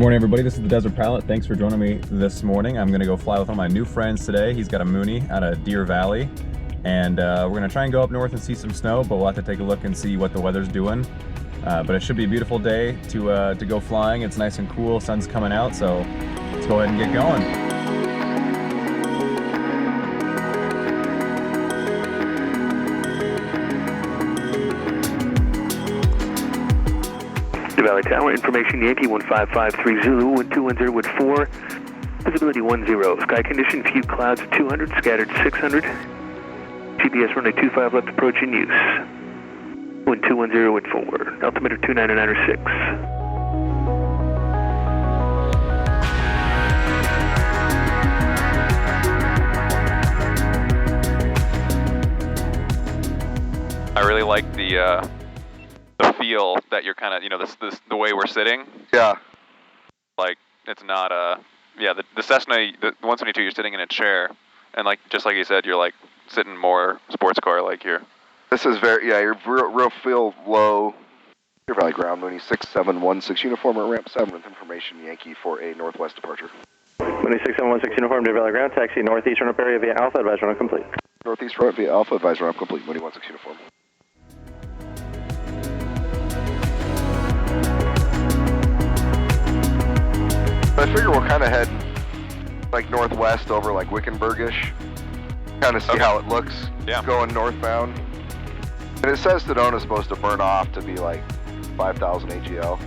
Morning, everybody. This is the Desert Pilot. Thanks for joining me this morning. I'm going to go fly with one of my new friends today. He's got a Mooney out of Deer Valley, and we're going to try and go up north and see some snow, but we'll have to take a look and see what the weather's doing. But it should be a beautiful day to go flying. It's nice and cool. Sun's coming out, so let's go ahead and get going. Valley Tower, information Yankee 15530, Zulu 1210 with 4, visibility 10, sky condition, few clouds 200, scattered 600, GPS runway 25 left approach in use, 1210 with 4, altimeter 299.6. I really like the feel that you're kind of, you know, the way we're sitting. Yeah. Like, it's not yeah, the Cessna, the 172, you're sitting in a chair, and like, just like you said, you're like sitting more sports car like here. This is very, yeah, you're real feel low. Deer Valley ground, Mooney 6716 uniform at ramp 7 with information Yankee for a northwest departure. Mooney 6716 uniform, Deer Valley ground, taxi northeast run up area via Alpha, advise run up complete. Northeast run via Alpha, advise run up complete, Mooney 16 uniform. I figure we'll kind of head like northwest over like Wickenburgish, kind of see how it looks going northbound. And it says Sedona's supposed to burn off to be like 5,000 AGL.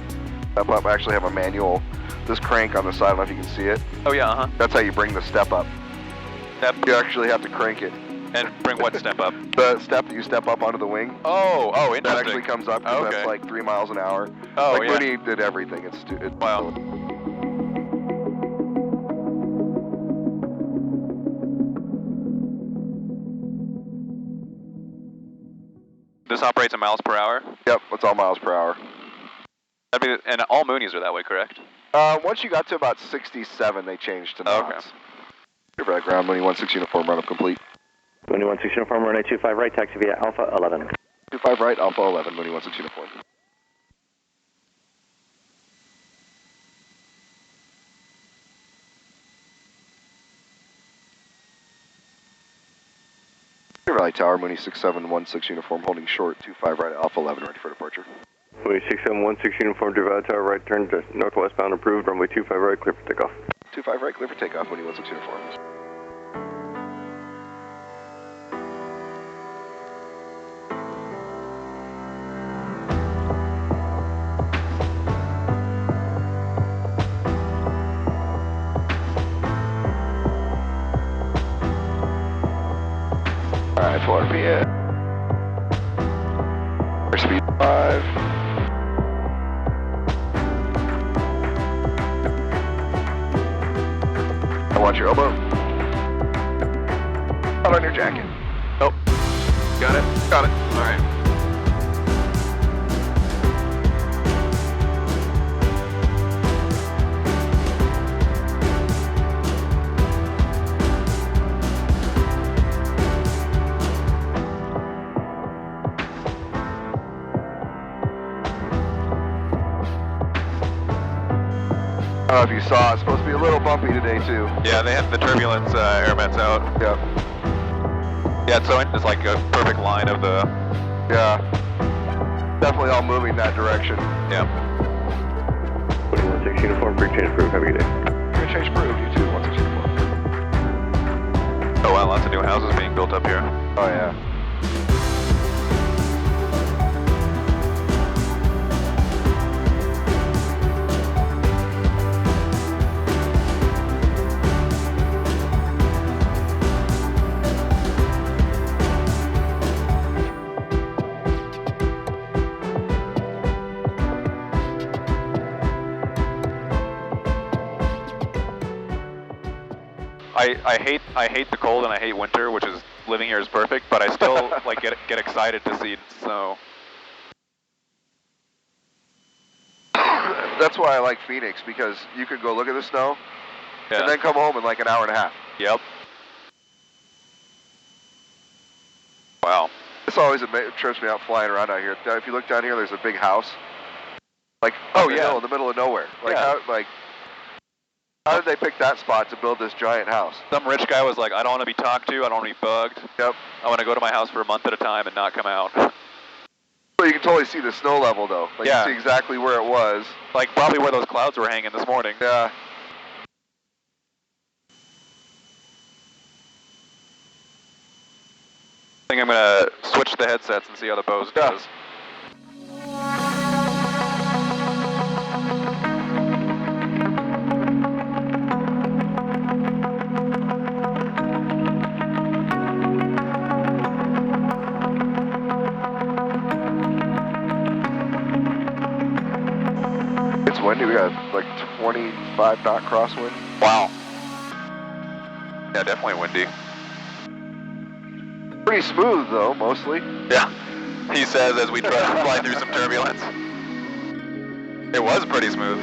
That actually have a manual, this crank on the side, I don't know if you can see it. Oh yeah, uh-huh. That's how you bring the step up. You actually have to crank it. And bring what step up? The step that you step up onto the wing. Oh, interesting. That actually comes up because that's like 3 miles an hour. Oh, like Mooney did everything. It's wow. This operates in miles per hour? Yep, it's all miles per hour. And all Moonies are that way, correct? Once you got to about 67, they changed to knots. Deer Valley ground, Mooney 16 uniform, run up complete. Mooney 16 uniform, runway 25 right, taxi via Alpha 11. 25 right, Alpha 11, Mooney 16 uniform. Deer Valley Tower, Mooney 6716 uniform, holding short, 25 right, Alpha 11, ready for departure. Mooney 6716 uniform, Deer Valley Tower, right turn to northwestbound approved, runway 25 right, clear for takeoff. 25 right, clear for takeoff, Mooney 16 uniform. Alright, 4 RPM. Airspeed 5. I want your elbow. Out on your jacket. Oh, got it? Got it. Alright. I don't know if you saw, it's supposed to be a little bumpy today too. Yeah, they have the turbulence air vents out. Yep. Yeah, so it's like a perfect line of the... Yeah. Definitely all moving that direction. Yeah. 16 uniform, free change approved, have a good day. Free change approved, you too, 16 uniform. Oh wow, lots of new houses being built up here. Oh yeah. I hate the cold and I hate winter, which is living here is perfect, but I still like get excited to see snow. That's why I like Phoenix, because you could go look at the snow and then come home in like an hour and a half. Yep. Wow. This always trips me out flying around out here. If you look down here, there's a big house. Like, in the middle of nowhere. Like, How did they pick that spot to build this giant house? Some rich guy was like, I don't want to be talked to, I don't want to be bugged. Yep. I want to go to my house for a month at a time and not come out. But you can totally see the snow level though. Like Yeah. you see exactly where it was. Like probably where those clouds were hanging this morning. Yeah. I think I'm going to switch the headsets and see how the Bose does. It's windy. We got like 25 knot crosswind. Wow. Yeah, definitely windy. Pretty smooth though, mostly. Yeah. He says as we try to fly through some turbulence. It was pretty smooth.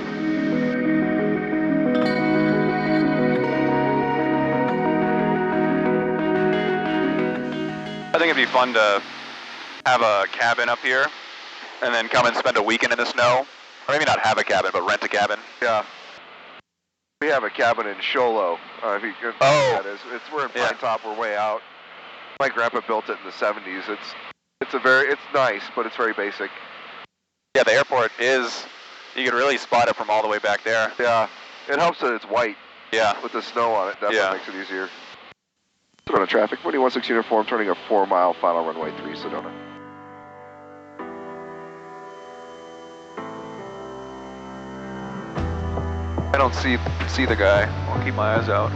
I think it'd be fun to have a cabin up here and then come and spend a weekend in the snow. Or maybe not have a cabin, but rent a cabin. Yeah. We have a cabin in Sholo. If you know what that is. We're in Pine Top. We're way out. My grandpa built it in the 70s. It's nice, but it's very basic. Yeah, the airport is, you can really spot it from all the way back there. Yeah. It helps that it's white. Yeah. With the snow on it. Definitely makes it easier. Sedona traffic, Mooney 16 uniform, turning a 4-mile final runway 3, Sedona. I don't see the guy. I'll keep my eyes out.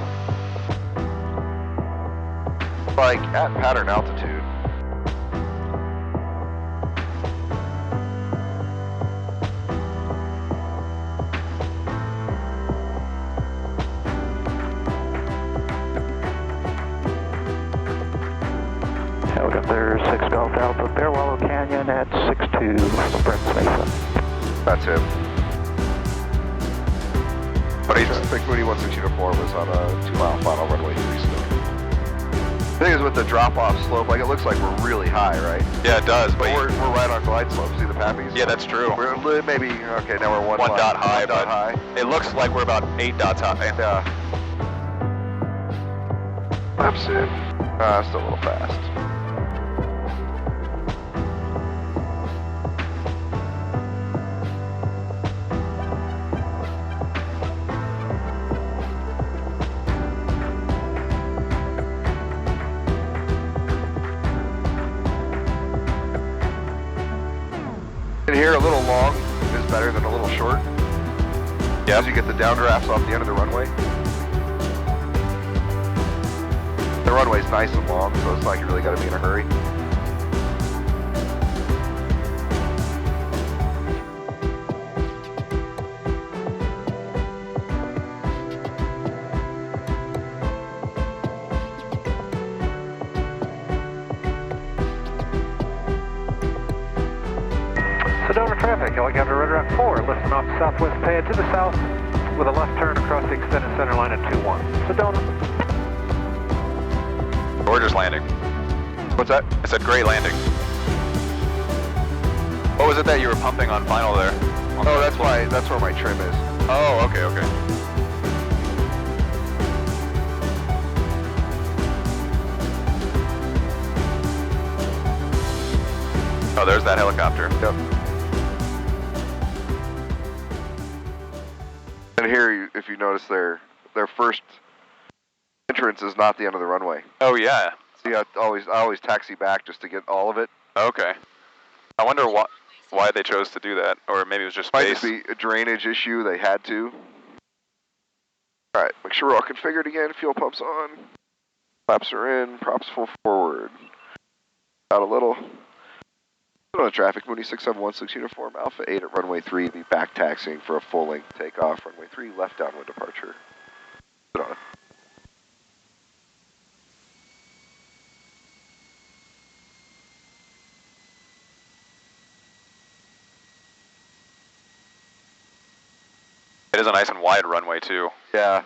Like at pattern altitude. Helicopter 6 Golf Alpha, Bear Wallow Canyon at 62, Sprint Mesa. That's him. What do you think? Mooney 16 uniform was on a 2-mile final runway 3 still. The thing is with the drop-off slope, like it looks like we're really high, right? Yeah, it does. But we're right on glide slope. See the pappies? Yeah, that's true. We're maybe, okay, now we're one dot high, dot high. It looks like we're about 8 dots high. Yeah. Flaps in. Still a little fast. And here, a little long is better than a little short. Yeah. As you get the downdrafts off the end of the runway. The runway's nice and long, so it's not like you really got to be in a hurry. Sedona traffic, helicopter rudder at 4, listen off southwest pad to the south with a left turn across the extended center line at 2-1. Sedona. Gorgeous landing. What's that? I said great landing. What was it that you were pumping on final there? Oh, that's where my trim is. Oh, okay, okay. Oh, there's that helicopter. Yep. And here, if you notice, their first entrance is not the end of the runway. Oh yeah. See, I always taxi back just to get all of it. Okay. I wonder why they chose to do that, or maybe it was just space. Might just be a drainage issue. They had to. All right, make sure we're all configured again. Fuel pumps on. Flaps are in. Props full forward. Out a little. On the traffic, Mooney 6716 uniform, Alpha 8 at runway 3, be back taxiing for a full-length takeoff. Runway 3, left downwind departure. Put on it. It is a nice and wide runway too. Yeah.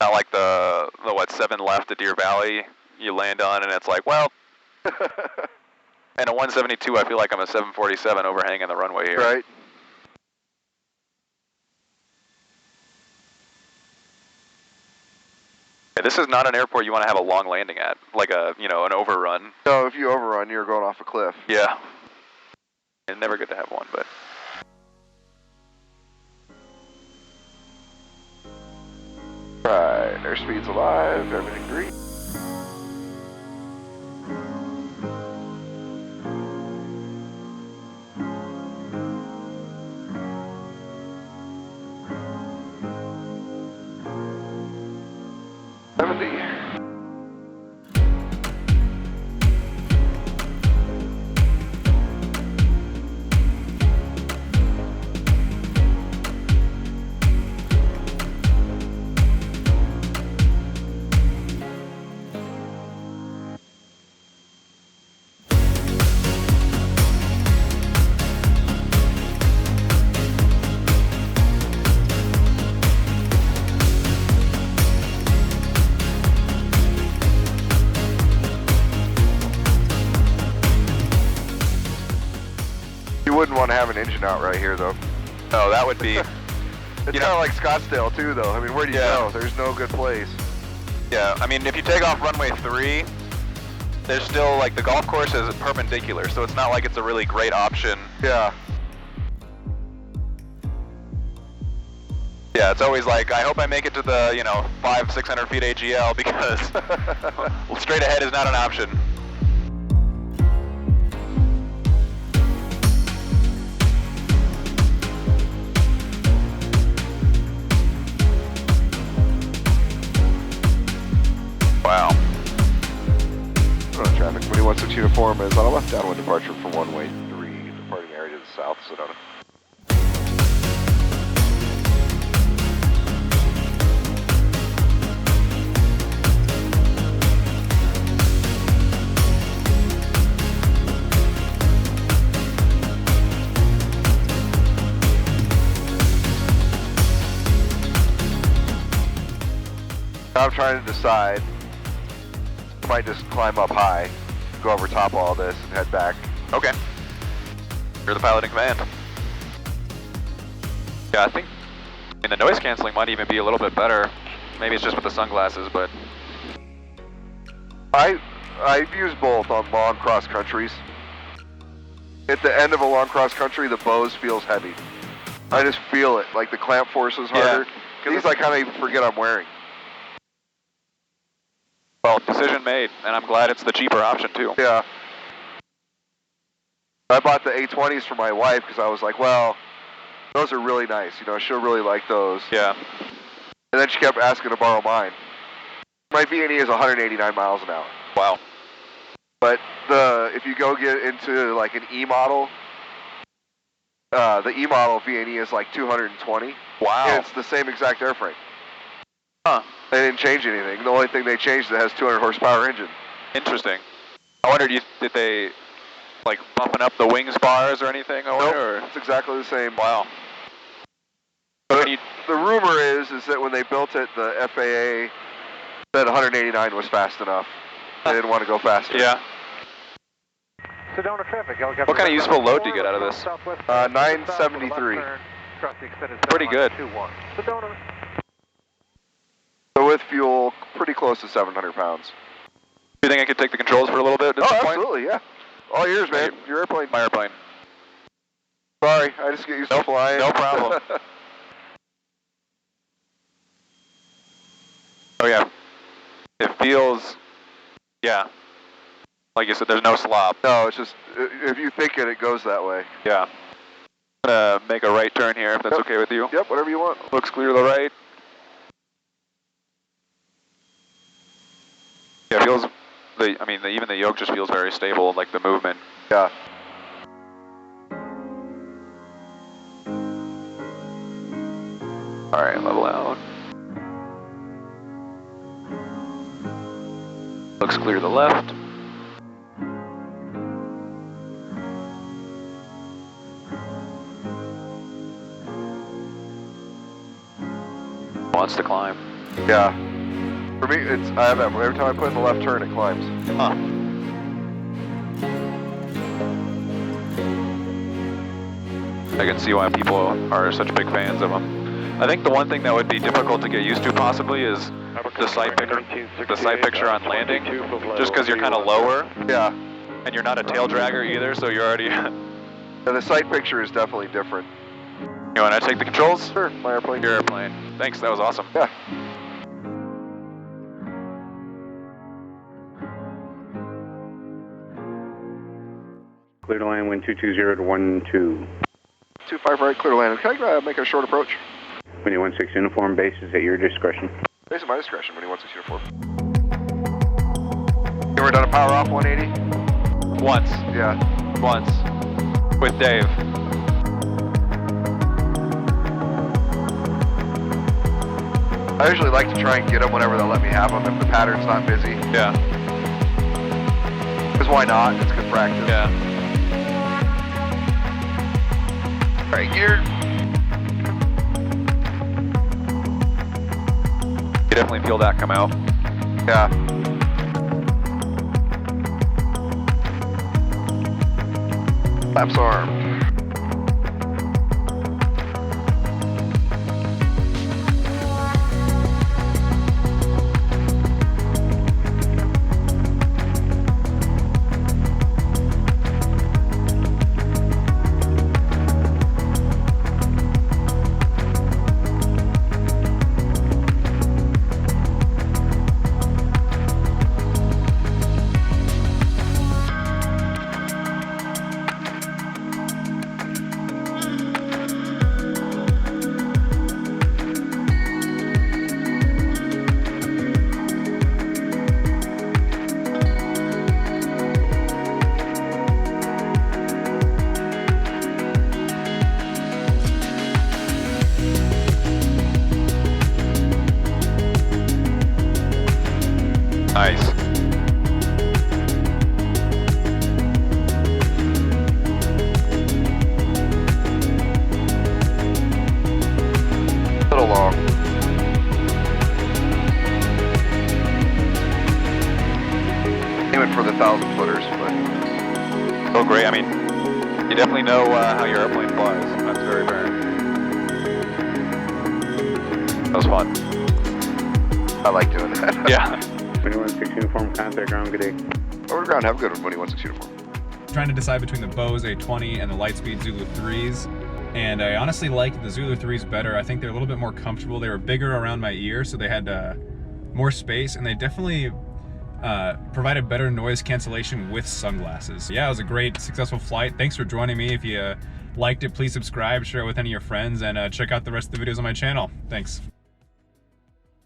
Not like the 7 left at Deer Valley you land on and it's like, well. And a 172, I feel like I'm a 747 overhanging the runway here. Right. This is not an airport you want to have a long landing at, like a, you know, an overrun. No, if you overrun, you're going off a cliff. Yeah. It's never good to have one, but. Right, airspeed's alive, everything green. You wouldn't want to have an engine out right here, though. No, that would be... It's kind of like Scottsdale, too, though. I mean, where do you go? There's no good place. Yeah, I mean, if you take off runway 3, there's still, like, the golf course is perpendicular, so it's not like it's a really great option. Yeah. Yeah, it's always like, I hope I make it to the, you know, 500-600 feet AGL, because straight ahead is not an option. Wow. Traffic 21-6 uniform is on a left downwind departure for runway 3, departing area to the south, Sedona. Now I'm trying to decide. I might just climb up high, go over top of all this, and head back. Okay. You're the pilot in command. Yeah, I think the noise canceling might even be a little bit better. Maybe it's just with the sunglasses, but... I've used both on long cross countries. At the end of a long cross country, the Bose feels heavy. I just feel it, like the clamp force is harder. These I kind of even forget I'm wearing. Well, decision made, and I'm glad it's the cheaper option too. Yeah. I bought the A20s for my wife because I was like, well, those are really nice. You know, she'll really like those. Yeah. And then she kept asking to borrow mine. My V&E is 189 miles an hour. Wow. But if you go get into like an E model, the E model V&E is like 220. Wow. And it's the same exact airframe. Huh. They didn't change anything. The only thing they changed is it has 200 horsepower engine. Interesting. I wondered, did they like bumping up the wings bars or anything? Nope, it's exactly the same. Wow. But the rumor is that when they built it, the FAA said 189 was fast enough. They didn't want to go faster. Yeah. Sedona traffic. What kind of useful load do you get out of this? 973. Pretty good. Sedona. So with fuel, pretty close to 700 pounds. Do you think I could take the controls for a little bit at this point? Absolutely, yeah. All yours, man. Your airplane. My airplane. Sorry, I just get used to flying. No problem. Oh yeah. It feels, yeah. Like you said, there's no slop. No, it's just, if you think it goes that way. Yeah. I'm gonna make a right turn here, if that's okay with you. Yep, whatever you want. Looks clear to the right. Yeah, it feels, even the yoke just feels very stable, like the movement. Yeah. All right, level out. Looks clear to the left. Wants to climb. Yeah. For me, I have that. Every time I put in the left turn, it climbs. Huh. I can see why people are such big fans of them. I think the one thing that would be difficult to get used to possibly is the sight picture on landing, just because you're kind of lower. Yeah. And you're not a tail dragger either, so you're already... Yeah, the sight picture is definitely different. You want to take the controls? Sure, my airplane. Your airplane. Thanks, that was awesome. Yeah. Clear to land, wind 220 to 12. 25 right, clear to land. Can I make a short approach? Windy 16 uniform, base is at your discretion. Base at my discretion, Windy 16 uniform. You ever done a power off 180? Once. Yeah. Once. With Dave. I usually like to try and get them whenever they'll let me have them if the pattern's not busy. Yeah. Because why not? It's good practice. Yeah. Alright, gear. You definitely feel that come out. Yeah. Flaps armed. Nice. A little long. Aiming for the 1,000 footers, but... Oh, great. I mean, you definitely know how your airplane flies. That's very apparent. That was fun. I like doing that. Yeah. Windy 16 uniform, contact ground, good day. Over to ground, have a good one, Mooney 16 uniform. Trying to decide between the Bose A20 and the Lightspeed Zulu 3s. And I honestly like the Zulu 3s better. I think they're a little bit more comfortable. They were bigger around my ear, so they had more space, and they definitely provided better noise cancellation with sunglasses. Yeah, it was a great, successful flight. Thanks for joining me. If you liked it, please subscribe, share it with any of your friends, and check out the rest of the videos on my channel. Thanks.